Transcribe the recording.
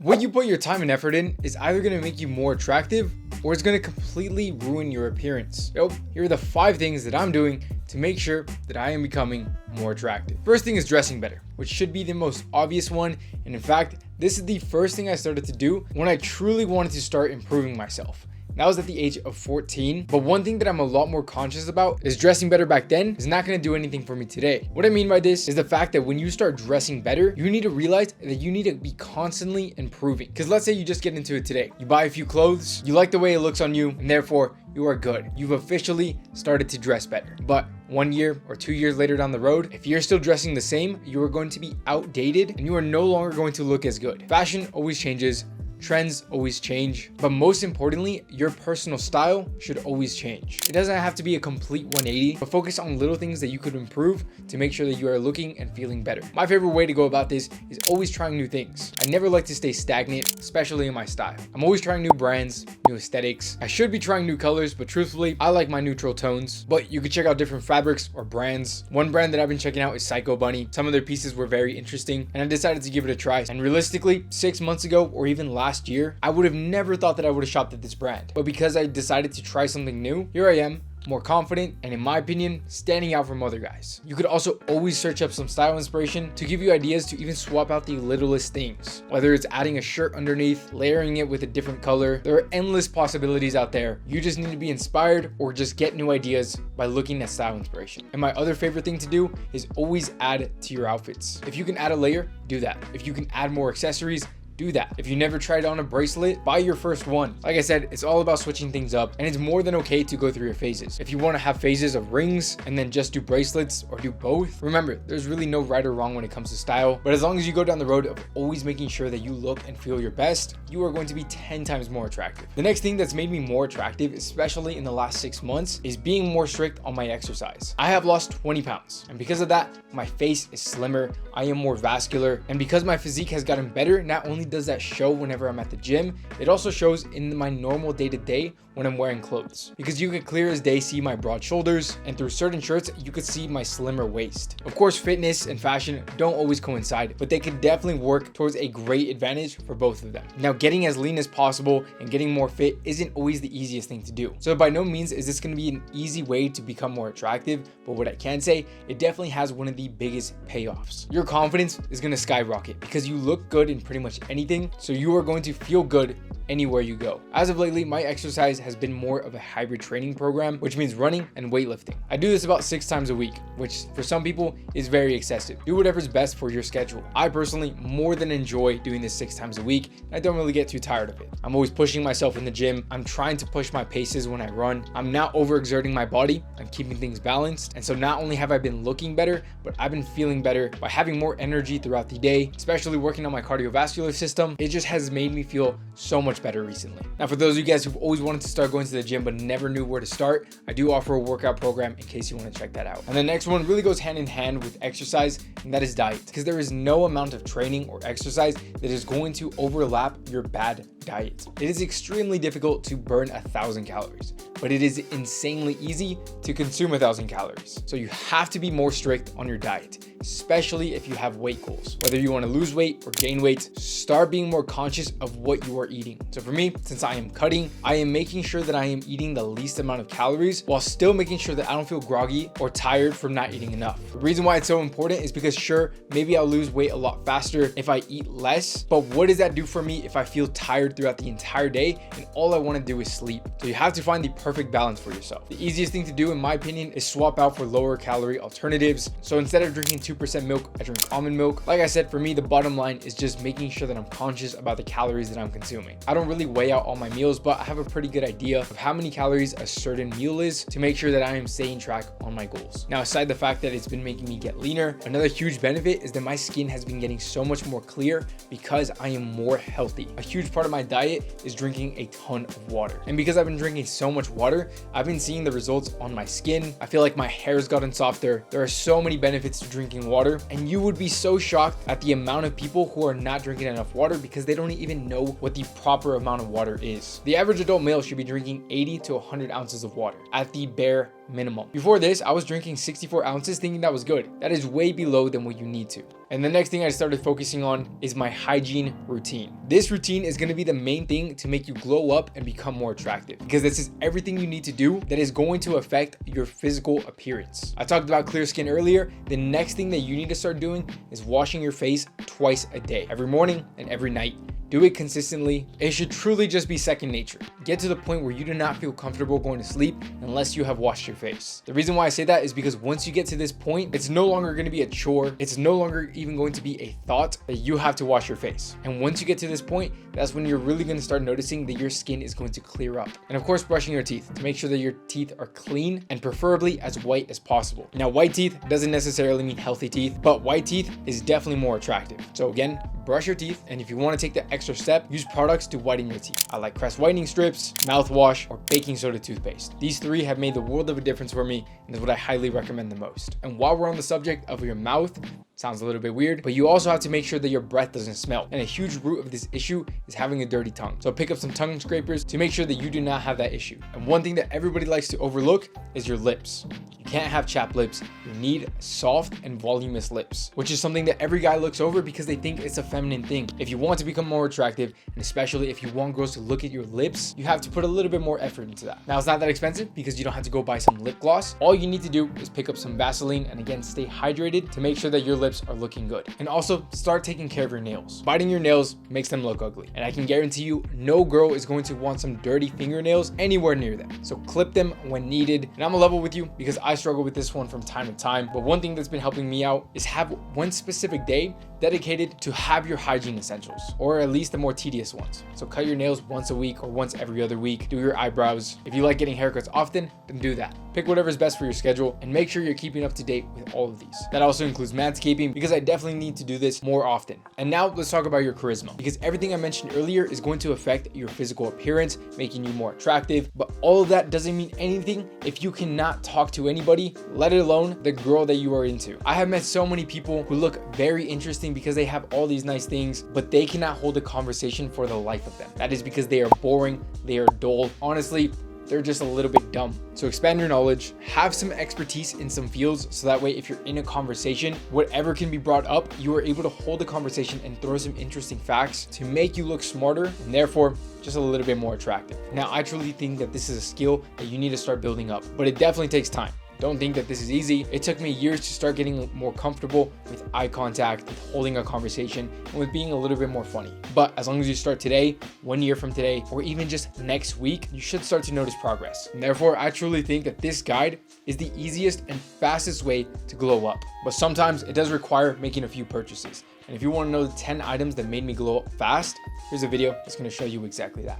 What you put your time and effort in is either going to make you more attractive or it's going to completely ruin your appearance. So here are the 5 things that I'm doing to make sure that I am becoming more attractive. First thing is dressing better, which should be the most obvious one. And in fact, this is the first thing I started to do when I truly wanted to start improving myself. That was at the age of 14. But one thing that I'm a lot more conscious about is dressing better back then is not going to do anything for me today. What I mean by this is the fact that when you start dressing better, you need to realize that you need to be constantly improving. Because let's say you just get into it today. You buy a few clothes, you like the way it looks on you, and therefore you are good. You've officially started to dress better. But 1 year or 2 years later down the road, if you're still dressing the same, you are going to be outdated and you are no longer going to look as good. Fashion always changes. Trends always change, but most importantly, your personal style should always change. It doesn't have to be a complete 180, but focus on little things that you could improve to make sure that you are looking and feeling better. My favorite way to go about this is always trying new things. I never like to stay stagnant, especially in my style. I'm always trying new brands, new aesthetics. I should be trying new colors, but truthfully, I like my neutral tones. But you could check out different fabrics or brands. One brand that I've been checking out is Psycho Bunny. Some of their pieces were very interesting, and I decided to give it a try. And realistically, 6 months ago or even last year, I would have never thought that I would have shopped at this brand. But because I decided to try something new, here I am, more confident, and in my opinion, standing out from other guys. You could also always search up some style inspiration to give you ideas to even swap out the littlest things. Whether it's adding a shirt underneath, layering it with a different color, there are endless possibilities out there. You just need to be inspired or just get new ideas by looking at style inspiration. And my other favorite thing to do is always add to your outfits. If you can add a layer, do that. If you can add more accessories, do that. If you never tried on a bracelet, buy your first one. Like I said, it's all about switching things up, and it's more than okay to go through your phases. If you want to have phases of rings and then just do bracelets or do both, remember, there's really no right or wrong when it comes to style, but as long as you go down the road of always making sure that you look and feel your best, you are going to be 10 times more attractive. The next thing that's made me more attractive, especially in the last 6 months, is being more strict on my exercise. I have lost 20 pounds, and because of that, my face is slimmer, I am more vascular, and because my physique has gotten better, not only does that show whenever I'm at the gym, it also shows in my normal day-to-day when I'm wearing clothes, because you could clear as day see my broad shoulders, and through certain shirts you could see my slimmer waist. Of course, fitness and fashion don't always coincide, but they could definitely work towards a great advantage for both of them. Now, getting as lean as possible and getting more fit isn't always the easiest thing to do, so by no means is this going to be an easy way to become more attractive, but what I can say, it definitely has one of the biggest payoffs. Your confidence is going to skyrocket because you look good in pretty much anything, so you are going to feel good anywhere you go. As of lately, my exercise has been more of a hybrid training program, which means running and weightlifting. I do this about 6 times a week, which for some people is very excessive. Do whatever's best for your schedule. I personally more than enjoy doing this 6 times a week. I don't really get too tired of it. I'm always pushing myself in the gym. I'm trying to push my paces when I run. I'm not overexerting my body. I'm keeping things balanced. And so not only have I been looking better, but I've been feeling better by having more energy throughout the day, especially working on my cardiovascular system. It just has made me feel so much better recently. Now, for those of you guys who've always wanted to start going to the gym but never knew where to start, I do offer a workout program in case you want to check that out. And the next one really goes hand in hand with exercise, and that is diet, because there is no amount of training or exercise that is going to overlap your bad diet. It is extremely difficult to burn 1,000 calories, but it is insanely easy to consume 1,000 calories. So you have to be more strict on your diet, especially if you have weight goals. Whether you want to lose weight or gain weight, start being more conscious of what you are eating. So for me, since I am cutting, I am making sure that I am eating the least amount of calories while still making sure that I don't feel groggy or tired from not eating enough. The reason why it's so important is because sure, maybe I'll lose weight a lot faster if I eat less, but what does that do for me if I feel tired throughout the entire day and all I want to do is sleep? So you have to find the perfect balance for yourself. The easiest thing to do, in my opinion, is swap out for lower calorie alternatives. So instead of drinking 2% milk, I drink almond milk. Like I said, for me, the bottom line is just making sure that I'm conscious about the calories that I'm consuming. I don't really weigh out all my meals, but I have a pretty good idea of how many calories a certain meal is to make sure that I am staying track on my goals. Now, aside the fact that it's been making me get leaner, another huge benefit is that my skin has been getting so much more clear because I am more healthy. A huge part of my diet is drinking a ton of water. And because I've been drinking so much water, I've been seeing the results on my skin. I feel like my hair's gotten softer. There are so many benefits to drinking water, and you would be so shocked at the amount of people who are not drinking enough water because they don't even know what the proper amount of water is. The average adult male should be drinking 80 to 100 ounces of water at the bare minimum. Before this, I was drinking 64 ounces thinking that was good. That is way below than what you need to. And the next thing I started focusing on is my hygiene routine. This routine is going to be the main thing to make you glow up and become more attractive, because this is everything you need to do that is going to affect your physical appearance. I talked about clear skin earlier. The next thing that you need to start doing is washing your face twice a day, every morning and every night. Do it consistently. It should truly just be second nature. Get to the point where you do not feel comfortable going to sleep unless you have washed your face. The reason why I say that is because once you get to this point, it's no longer going to be a chore. It's no longer even going to be a thought that you have to wash your face. And once you get to this point, that's when you're really going to start noticing that your skin is going to clear up. And of course, brushing your teeth to make sure that your teeth are clean and preferably as white as possible. Now, white teeth doesn't necessarily mean healthy teeth, but white teeth is definitely more attractive. So again, brush your teeth, and if you want to take the extra step, use products to whiten your teeth. I like Crest whitening strips, mouthwash, or baking soda toothpaste. These three have made the world of a difference for me, and is what I highly recommend the most. And while we're on the subject of your mouth, sounds a little bit weird, but you also have to make sure that your breath doesn't smell. And a huge root of this issue is having a dirty tongue. So pick up some tongue scrapers to make sure that you do not have that issue. And one thing that everybody likes to overlook is your lips. You can't have chapped lips. You need soft and voluminous lips, which is something that every guy looks over because they think it's a feminine thing. If you want to become more attractive, and especially if you want girls to look at your lips, you have to put a little bit more effort into that. Now, it's not that expensive because you don't have to go buy some lip gloss. All you need to do is pick up some Vaseline and again, stay hydrated to make sure that your lips are looking good. And also start taking care of your nails. Biting your nails makes them look ugly. And I can guarantee you, no girl is going to want some dirty fingernails anywhere near them. So clip them when needed. And I'm gonna level with you because I struggle with this one from time to time. But one thing that's been helping me out is have one specific day dedicated to have your hygiene essentials, or at least the more tedious ones. So cut your nails once a week or once every other week. Do your eyebrows. If you like getting haircuts often, then do that. Pick whatever's best for your schedule and make sure you're keeping up to date with all of these. That also includes manscaping because I definitely need to do this more often. And now let's talk about your charisma, because everything I mentioned earlier is going to affect your physical appearance, making you more attractive. But all of that doesn't mean anything if you cannot talk to anybody, let alone the girl that you are into. I have met so many people who look very interesting because they have all these nice things, but they cannot hold a conversation for the life of them. That is because they are boring, they are dull. Honestly, they're just a little bit dumb. So expand your knowledge, have some expertise in some fields, so that way if you're in a conversation, whatever can be brought up, you are able to hold the conversation and throw some interesting facts to make you look smarter and therefore just a little bit more attractive. Now, I truly think that this is a skill that you need to start building up, but it definitely takes time. Don't think that this is easy. It took me years to start getting more comfortable with eye contact, with holding a conversation, and with being a little bit more funny. But as long as you start today, 1 year from today, or even just next week, you should start to notice progress. And therefore, I truly think that this guide is the easiest and fastest way to glow up. But sometimes it does require making a few purchases. And if you want to know the 10 items that made me glow up fast, here's a video that's going to show you exactly that.